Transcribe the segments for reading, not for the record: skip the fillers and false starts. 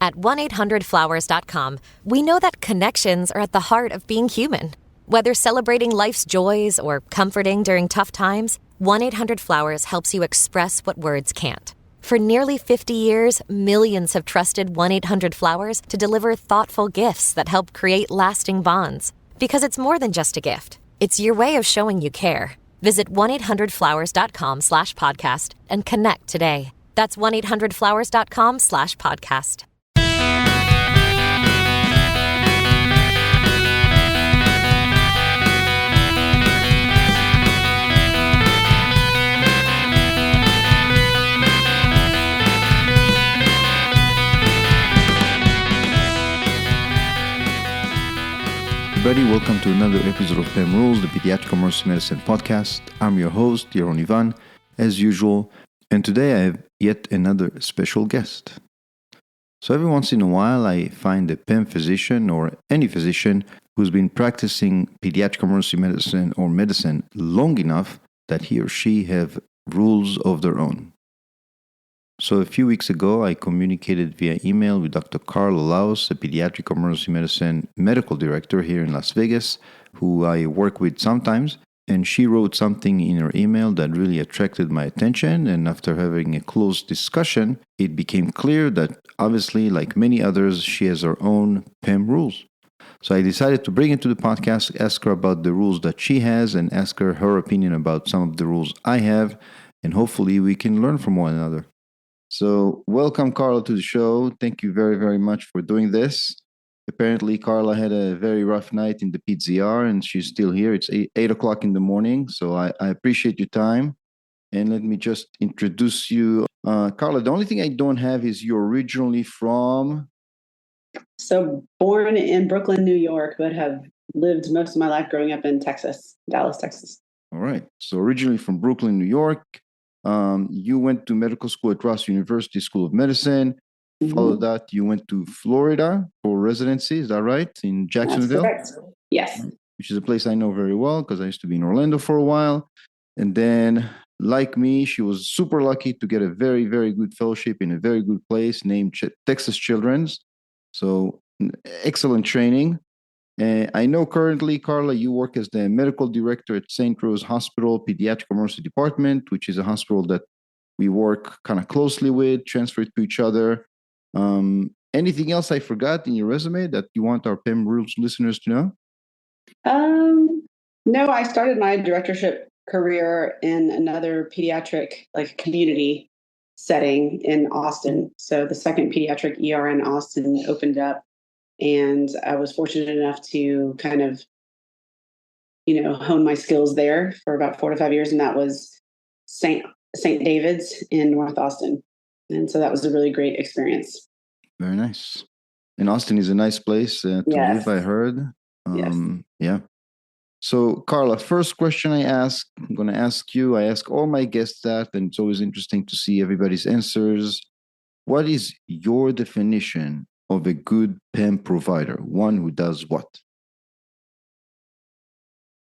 At 1-800-Flowers.com, we know that connections are at the heart of being human. Whether celebrating life's joys or comforting during tough times, 1-800-Flowers helps you express what words can't. For nearly 50 years, millions have trusted 1-800-Flowers to deliver thoughtful gifts that help create lasting bonds. Because it's more than just a gift. It's your way of showing you care. Visit 1-800-Flowers.com/podcast and connect today. That's 1-800-Flowers.com/podcast. Everybody, welcome to another episode of PEM Rules, the Pediatric Emergency Medicine podcast. I'm your host, Yaron Ivan, as usual, and today I have yet another special guest. So every once in a while, I find a PEM physician or any physician who's been practicing pediatric emergency medicine or medicine long enough that he or she have rules of their own. So a few weeks ago, I communicated via email with Dr. Carla Laos, a pediatric emergency medicine medical director here in Las Vegas, who I work with sometimes, and she wrote something in her email that really attracted my attention, and after having a close discussion, it became clear that obviously, like many others, she has her own PEM rules. So I decided to bring it to the podcast, ask her about the rules that she has, and ask her her opinion about some of the rules I have, and hopefully we can learn from one another. So welcome, Carla, to the show. Thank you very, very much for doing this. Apparently, Carla had a very rough night in the PZR, and she's still here. It's 8 o'clock in the morning, so I appreciate your time. And let me just introduce you. Carla, the only thing I don't have is you're originally from... So born in Brooklyn, New York, but have lived most of my life growing up in Texas, Dallas, Texas. All right. So originally from Brooklyn, New York. You went to medical school at Ross University School of Medicine. Mm-hmm. Followed that, you went to Florida for residency. Is that right? In Jacksonville? That's correct. Yes. Which is a place I know very well because I used to be in Orlando for a while. And then, like me, she was super lucky to get a very, very good fellowship in a very good place named Texas Children's. So excellent training. I know currently, Carla, you work as the medical director at St. Rose Hospital Pediatric Emergency Department, which is a hospital that we work kind of closely with, transferred to each other. Anything else I forgot in your resume that you want our PEM Rules listeners to know? No, I started my directorship career in another pediatric community setting in Austin. So the second pediatric ER in Austin opened up. And I was fortunate enough to kind of, hone my skills there for about 4 to 5 years. And that was St. David's in North Austin. And so that was a really great experience. Very nice. And Austin is a nice place to live, I heard. Yes. Yeah. So, Carla, first question I'm going to ask you. I ask all my guests that, and it's always interesting to see everybody's answers. What is your definition of a good PEM provider, one who does what?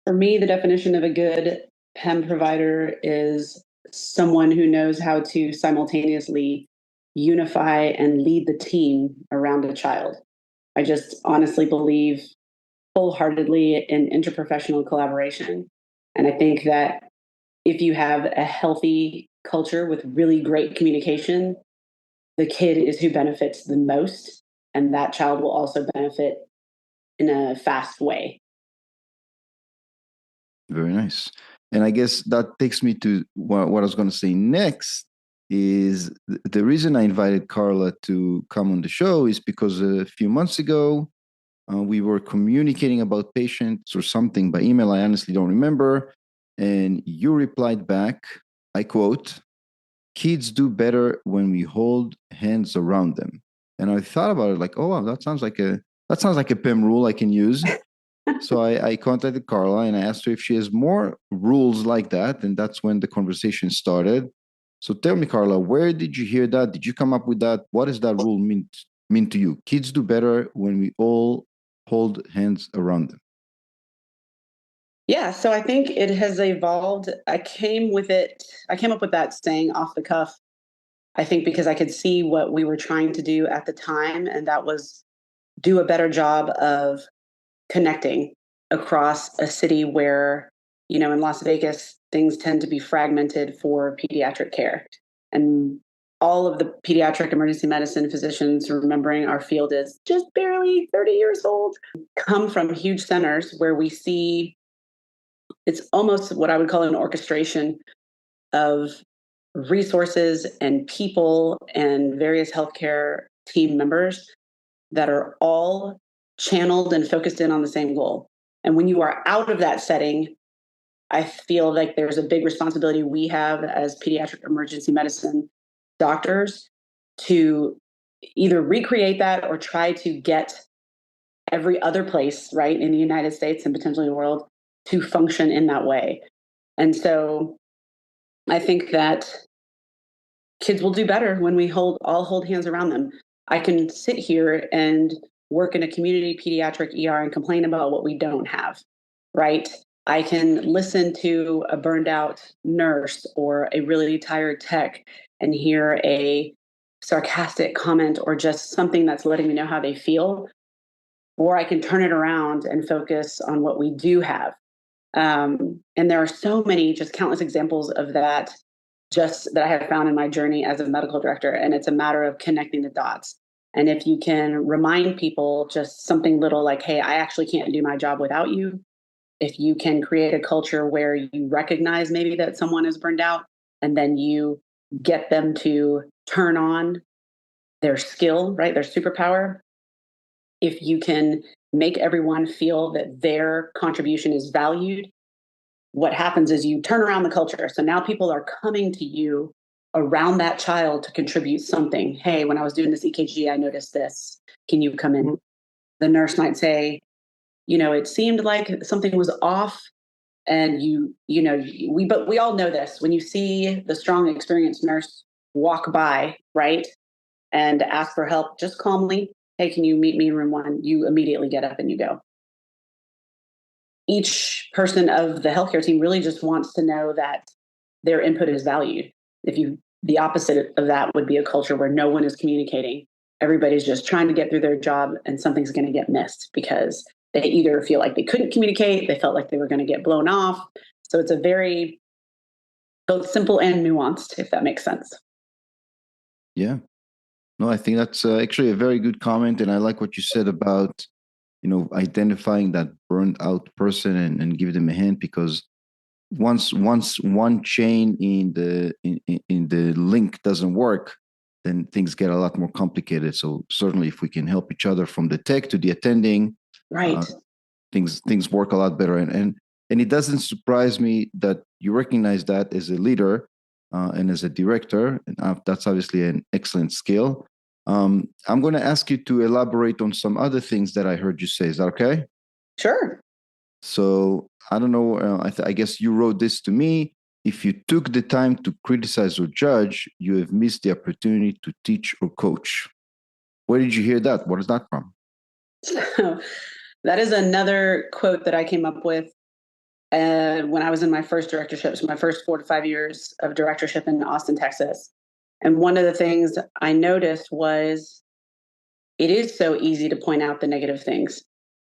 For me, the definition of a good PEM provider is someone who knows how to simultaneously unify and lead the team around a child. I just honestly believe wholeheartedly in interprofessional collaboration. And I think that if you have a healthy culture with really great communication, the kid is who benefits the most. And that child will also benefit in a fast way. Very nice. And I guess that takes me to what I was going to say next is the reason I invited Carla to come on the show is because a few months ago, we were communicating about patients or something by email. I honestly don't remember. And you replied back, I quote, "Kids do better when we hold hands around them." And I thought about it like, oh, wow, that sounds like a PEM rule I can use. So I contacted Carla and I asked her if she has more rules like that. And that's when the conversation started. So tell me, Carla, where did you hear that? Did you come up with that? What does that rule mean to you? Kids do better when we all hold hands around them. Yeah, so I think it has evolved. I came up with that saying off the cuff. I think because I could see what we were trying to do at the time, and that was do a better job of connecting across a city where, in Las Vegas, things tend to be fragmented for pediatric care. And all of the pediatric emergency medicine physicians, remembering our field is just barely 30 years old, come from huge centers where we see it's almost what I would call an orchestration of resources and people and various healthcare team members that are all channeled and focused in on the same goal. And when you are out of that setting, I feel like there's a big responsibility we have as pediatric emergency medicine doctors to either recreate that or try to get every other place, right, in the United States and potentially the world to function in that way. And so I think that kids will do better when we all hold hands around them. I can sit here and work in a community pediatric ER and complain about what we don't have, right? I can listen to a burned out nurse or a really tired tech and hear a sarcastic comment or just something that's letting me know how they feel. Or I can turn it around and focus on what we do have. And there are so many, just countless examples of that just that I have found in my journey as a medical director. And it's a matter of connecting the dots. And if you can remind people just something little like, hey, I actually can't do my job without you. If you can create a culture where you recognize maybe that someone is burned out and then you get them to turn on their skill, right? Their superpower. If you can make everyone feel that their contribution is valued, what happens is you turn around the culture. So now people are coming to you around that child to contribute something. Hey, when I was doing this EKG, I noticed this. Can you come in? The nurse might say, it seemed like something was off. And but we all know this. When you see the strong, experienced nurse walk by, right, and ask for help, just calmly, hey, can you meet me in room 1? You immediately get up and you go. Each person of the healthcare team really just wants to know that their input is valued. The opposite of that would be a culture where no one is communicating. Everybody's just trying to get through their job and something's going to get missed because they either feel like they couldn't communicate, they felt like they were going to get blown off. So it's a very both simple and nuanced, if that makes sense. Yeah. No, I think that's actually a very good comment. And I like what you said about, identifying that burned out person and give them a hand, because once one chain in the link doesn't work, then things get a lot more complicated. So certainly if we can help each other from the tech to the attending, right, things work a lot better. And it doesn't surprise me that you recognize that as a leader and as a director. And that's obviously an excellent skill. I'm going to ask you to elaborate on some other things that I heard you say. Is that okay? Sure. So I don't know. I guess you wrote this to me. If you took the time to criticize or judge, you have missed the opportunity to teach or coach. Where did you hear that? What is that from? So that is another quote that I came up with when I was in my first directorships, my first 4 to 5 years of directorship in Austin, Texas. And one of the things I noticed was it is so easy to point out the negative things.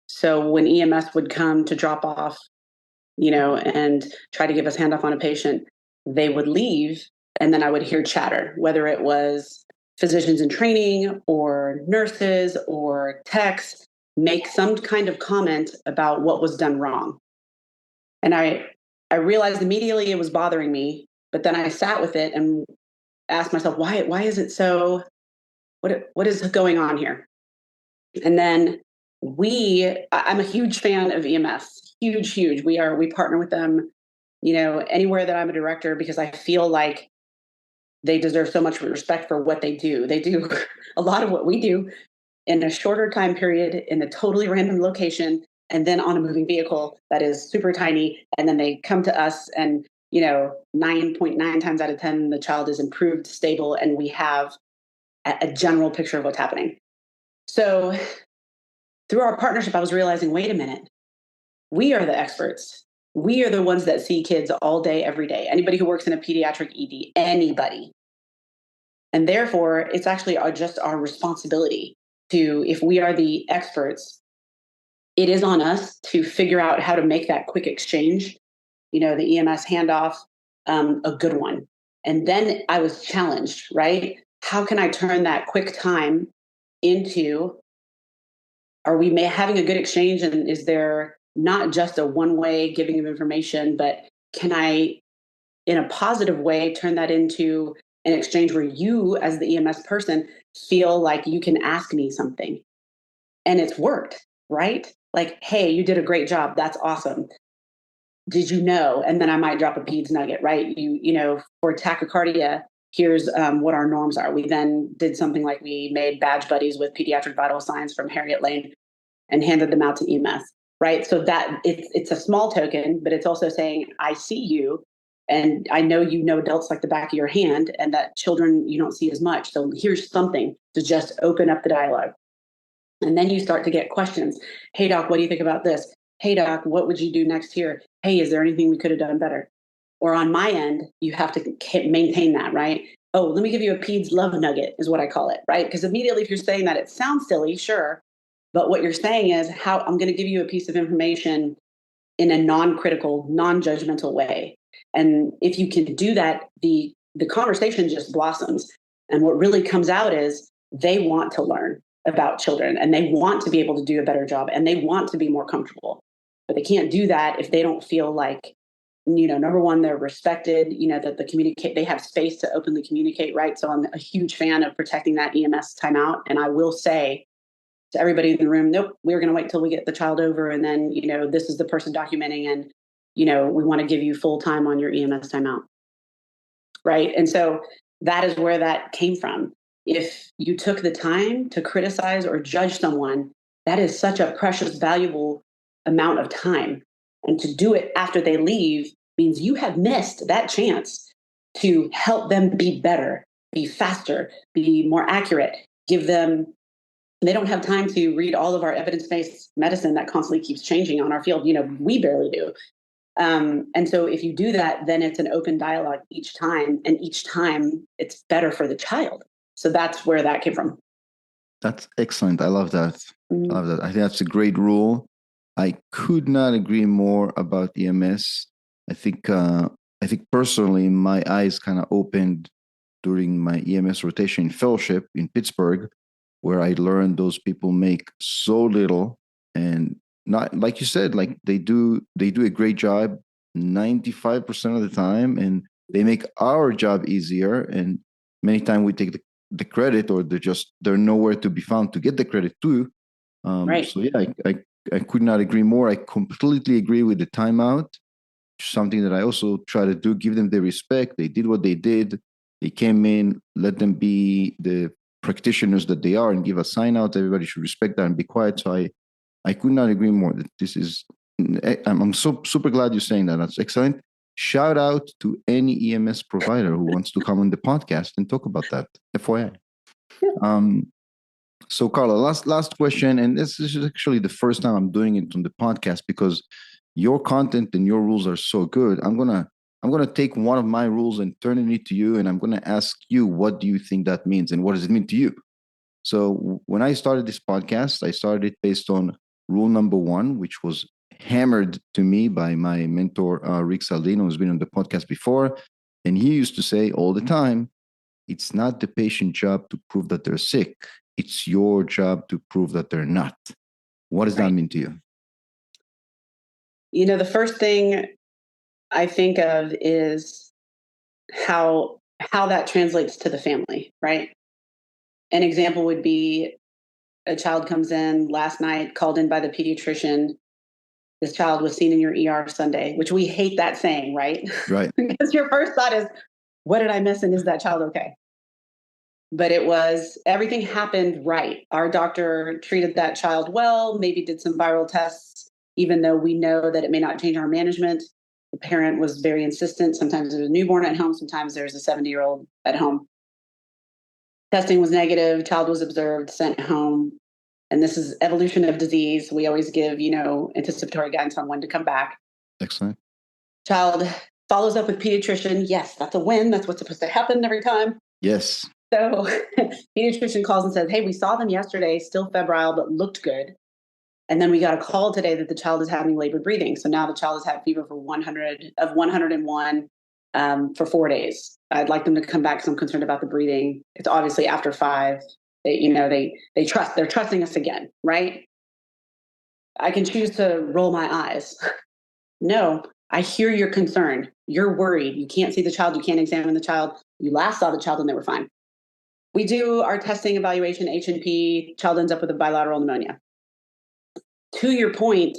So when EMS would come to drop off, and try to give us handoff on a patient, they would leave. And then I would hear chatter, whether it was physicians in training or nurses or techs, make some kind of comment about what was done wrong. And I realized immediately it was bothering me, but then I sat with it and asked myself, why is it so, what is going on here? And then I'm a huge fan of EMS, huge. We partner with them, anywhere that I'm a director, because I feel like they deserve so much respect for what they do. They do a lot of what we do in a shorter time period in a totally random location, and then on a moving vehicle that is super tiny. And then they come to us and, 9.9 times out of 10, the child is improved, stable, and we have a general picture of what's happening. So through our partnership, I was realizing, wait a minute, we are the experts. We are the ones that see kids all day, every day. Anybody who works in a pediatric ED, anybody. And therefore, it's actually just our responsibility to, if we are the experts, it is on us to figure out how to make that quick exchange, the EMS handoff, a good one. And then I was challenged, right? How can I turn that quick time into, are we having a good exchange? And is there not just a one-way giving of information, but can I, in a positive way, turn that into an exchange where you, as the EMS person, feel like you can ask me something? And it's worked, right? Like, hey, you did a great job. That's awesome. Did you know? And then I might drop a PEDS nugget, right? For tachycardia, here's what our norms are. We then did something like we made badge buddies with pediatric vital signs from Harriet Lane and handed them out to EMS, right? So that it's a small token, but it's also saying, I see you, and I know adults like the back of your hand, and that children you don't see as much. So here's something to just open up the dialogue. And then you start to get questions. Hey, doc, what do you think about this? Hey, doc, what would you do next here? Hey, is there anything we could have done better? Or on my end, you have to maintain that, right? Oh, let me give you a PEDS love nugget is what I call it, right? Because immediately if you're saying that, it sounds silly, sure. But what you're saying is how I'm going to give you a piece of information in a non-critical, non-judgmental way. And if you can do that, the conversation just blossoms. And what really comes out is they want to learn about children, and they want to be able to do a better job, and they want to be more comfortable. But they can't do that if they don't feel like, number one, they're respected, that they have space to openly communicate, right? So I'm a huge fan of protecting that EMS timeout. And I will say to everybody in the room, nope, we're going to wait till we get the child over. And then, this is the person documenting, and, we want to give you full time on your EMS timeout. Right. And so that is where that came from. If you took the time to criticize or judge someone, that is such a precious, valuable amount of time. And to do it after they leave means you have missed that chance to help them be better, be faster, be more accurate, they don't have time to read all of our evidence-based medicine that constantly keeps changing on our field. We barely do. And so if you do that, then it's an open dialogue each time, and each time it's better for the child. So that's where that came from. That's excellent. I love that. Mm-hmm. I love that. I think that's a great rule. I could not agree more about EMS. I think personally, my eyes kind of opened during my EMS rotation in fellowship in Pittsburgh, where I learned those people make so little, and not like you said, like they do a great job 95% of the time, and they make our job easier. And many times we take the credit, or they're nowhere to be found to get the credit too. Right. So yeah, I could not agree more. I completely agree with the timeout. Something that I also try to do, give them the respect. They did what they did. They came in, let them be the practitioners that they are, and give a sign out. Everybody should respect that and be quiet. So I could not agree more that this is, I'm so super glad you're saying that. That's excellent. Shout out to any EMS provider who wants to come on the podcast and talk about that. FYI. So Carla, last question, and this is actually the first time I'm doing it on the podcast because your content and your rules are so good. I'm gonna take one of my rules and turn it to you, and I'm gonna ask you, what do you think that means, and what does it mean to you? So when I started this podcast, I started it based on rule number 1, which was hammered to me by my mentor, Rick Saldino, who's been on the podcast before. And he used to say all the time, it's not the patient's job to prove that they're sick. It's your job to prove that they're not. What does that mean to you? The first thing I think of is how that translates to the family, right? An example would be a child comes in last night, called in by the pediatrician. This child was seen in your ER Sunday, which we hate that saying, right? Right. Because your first thought is, what did I miss, and is that child okay? But it was, everything happened right. Our doctor treated that child well, maybe did some viral tests, even though we know that it may not change our management. The parent was very insistent. Sometimes there was a newborn at home. Sometimes there's a 70-year-old at home. Testing was negative. Child was observed, sent home. And this is evolution of disease. We always give, anticipatory guidance on when to come back. Excellent. Child follows up with pediatrician. Yes, that's a win. That's what's supposed to happen every time. Yes. So pediatrician calls and says, hey, we saw them yesterday, still febrile, but looked good. And then we got a call today that the child is having labored breathing. So now the child has had fever for 101 for 4 days. I'd like them to come back because I'm concerned about the breathing. It's obviously after 5. They're trusting us again, right? I can choose to roll my eyes. No, I hear your concern. You're worried. You can't see the child. You can't examine the child. You last saw the child and they were fine. We do our testing evaluation, H&P. Child ends up with a bilateral pneumonia. To your point,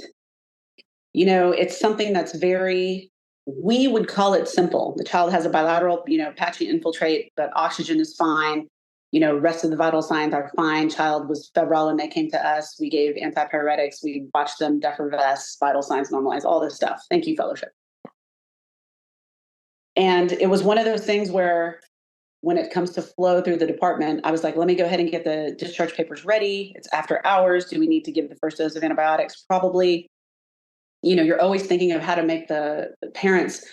it's something that's we would call it simple. The child has a bilateral, patchy infiltrate, but oxygen is fine. Rest of the vital signs are fine. Child was febrile and they came to us. We gave antipyretics. We watched them defervesce, vital signs normalize, all this stuff. Thank you, fellowship. And it was one of those things where when it comes to flow through the department, I was like, let me go ahead and get the discharge papers ready. It's after hours. Do we need to give the first dose of antibiotics? Probably. You're always thinking of how to make the parents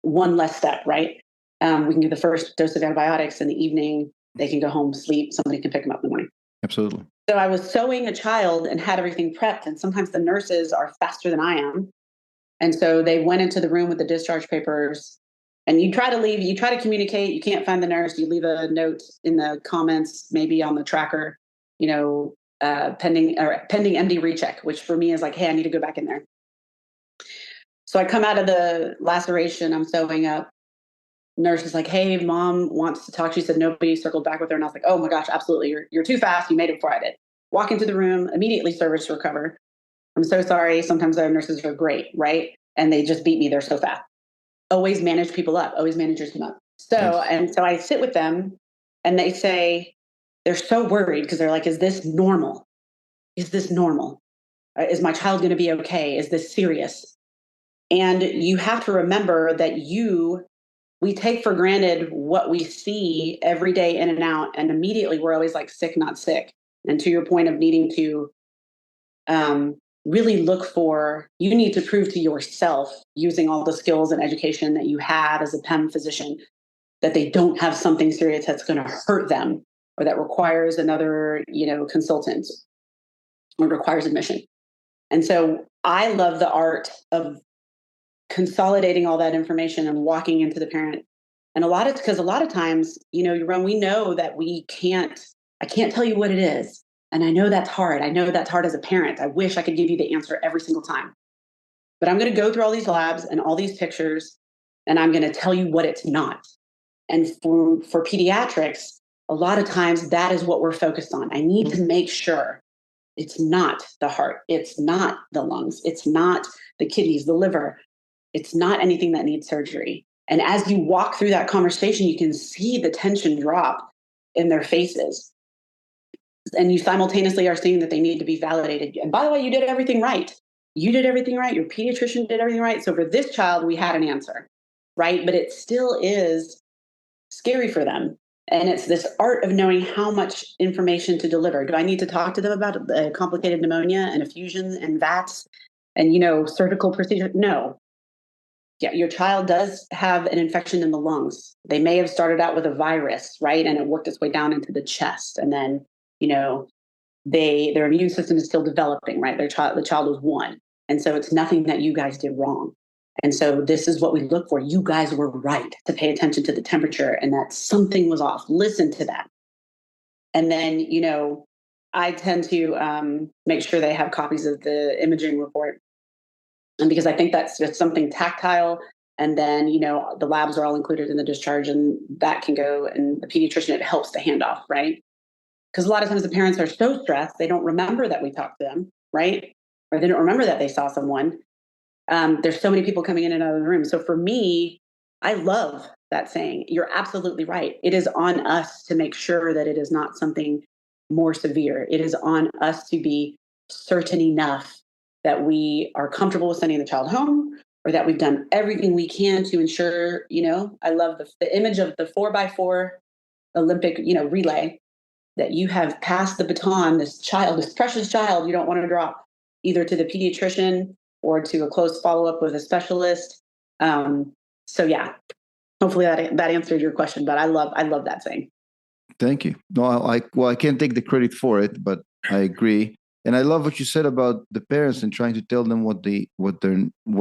one less step, right? We can give the first dose of antibiotics in the evening. They can go home, sleep. Somebody can pick them up in the morning. Absolutely. So I was sewing a child and had everything prepped. And sometimes the nurses are faster than I am. And so they went into the room with the discharge papers. And you try to leave, you try to communicate. You can't find the nurse. You leave a note in the comments, maybe on the tracker, pending MD recheck, which for me is like, hey, I need to go back in there. So I come out of the laceration, I'm sewing up. Nurse is like, hey, mom wants to talk. She said nobody circled back with her. And I was like, oh my gosh, absolutely. You're too fast. You made it before I did. Walk into the room, immediately service recover. I'm so sorry. Sometimes our nurses are great, right? And they just beat me. They're so fast. Always manage people up. Always manage your team up. And so I sit with them and they say, they're so worried because they're like, is this normal? Is this normal? Is my child going to be okay? Is this serious? And you have to remember that we take for granted what we see every day in and out. And immediately we're always like sick, not sick. And to your point of needing to really you need to prove to yourself using all the skills and education that you have as a PEM physician, that they don't have something serious that's going to hurt them or that requires another, consultant or requires admission. And so I love the art of consolidating all that information and walking into the parent. And because a lot of times, Yaron, we know that I can't tell you what it is. And I know that's hard. I know that's hard as a parent. I wish I could give you the answer every single time. But I'm going to go through all these labs and all these pictures, and I'm going to tell you what it's not. And for pediatrics, a lot of times that is what we're focused on. I need to make sure it's not the heart. It's not the lungs. It's not the kidneys, the liver. It's not anything that needs surgery. And as you walk through that conversation, you can see the tension drop in their faces. And you simultaneously are seeing that they need to be validated. And by the way, you did everything right. You did everything right. Your pediatrician did everything right. So for this child, we had an answer, right? But it still is scary for them. And it's this art of knowing how much information to deliver. Do I need to talk to them about a complicated pneumonia and effusions and VATS and, surgical procedure? No. Yeah, your child does have an infection in the lungs. They may have started out with a virus, right? And it worked its way down into the chest. And then, their immune system is still developing, right? The child was 1. And so it's nothing that you guys did wrong. And so this is what we look for. You guys were right to pay attention to the temperature and that something was off. Listen to that. And then, I tend to make sure they have copies of the imaging report. And because I think that's just something tactile. And then, the labs are all included in the discharge and that can go, and the pediatrician, it helps the handoff, right? Because a lot of times the parents are so stressed, they don't remember that we talked to them, right? Or they don't remember that they saw someone. There's so many people coming in and out of the room. So for me, I love that saying. You're absolutely right. It is on us to make sure that it is not something more severe. It is on us to be certain enough that we are comfortable with sending the child home, or that we've done everything we can to ensure, I love the image of the 4x4 Olympic, relay, that you have passed the baton, this precious child, you don't want to drop either to the pediatrician or to a close follow-up with a specialist. So yeah, hopefully that answered your question, but I love that saying. Thank you. No, I can't take the credit for it, but I agree. And I love what you said about the parents and trying to tell them what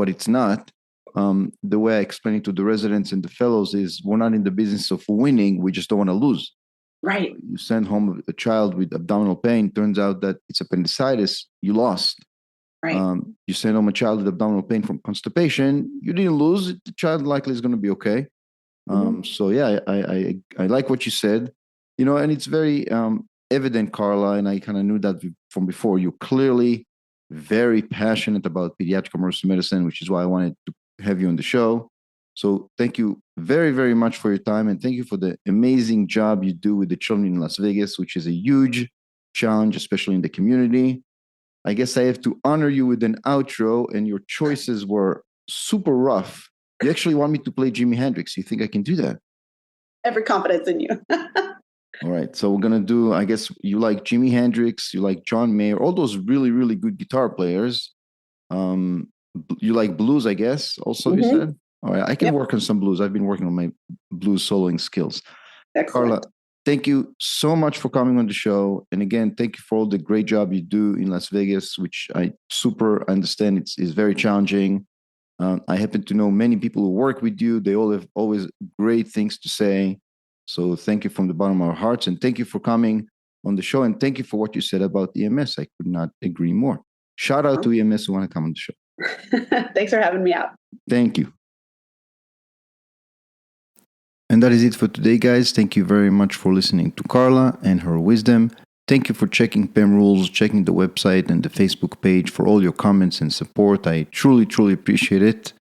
it's not. The way I explain it to the residents and the fellows is we're not in the business of winning. We just don't want to lose. Right. You send home a child with abdominal pain. Turns out that it's appendicitis. You lost. Right. You send home a child with abdominal pain from constipation. You didn't lose. The child likely is going to be okay. So yeah, I like what you said, and it's very evident, Carla, and I kind of knew that from before. You're clearly very passionate about pediatric emergency medicine, which is why I wanted to have you on the show. So thank you very, very much for your time, and thank you for the amazing job you do with the children in Las Vegas, which is a huge challenge, especially in the community. I guess I have to honor you with an outro, and your choices were super rough. You actually want me to play Jimi Hendrix. You think I can do that? Every confidence in you. All right. So we're going to do, I guess you like Jimi Hendrix, you like John Mayer, all those really, really good guitar players. You like blues, I guess, also, you said? All right. I can work on some blues. I've been working on my blues soloing skills. Excellent. Carla, thank you so much for coming on the show. And again, thank you for all the great job you do in Las Vegas, which I super understand is very challenging. I happen to know many people who work with you. They all have always great things to say. So thank you from the bottom of our hearts. And thank you for coming on the show. And thank you for what you said about EMS. I could not agree more. Shout out to EMS who want to come on the show. Thanks for having me out. Thank you. And that is it for today, guys. Thank you very much for listening to Carla and her wisdom. Thank you for checking PEM Rules, checking the website and the Facebook page for all your comments and support. I truly, truly appreciate it.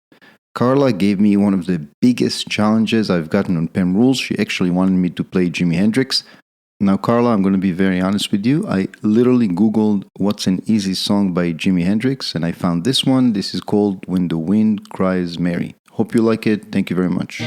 Carla gave me one of the biggest challenges I've gotten on PEM Rules. She actually wanted me to play Jimi Hendrix. Now, Carla, I'm going to be very honest with you. I literally Googled what's an easy song by Jimi Hendrix, and I found this one. This is called When the Wind Cries Mary. Hope you like it. Thank you very much.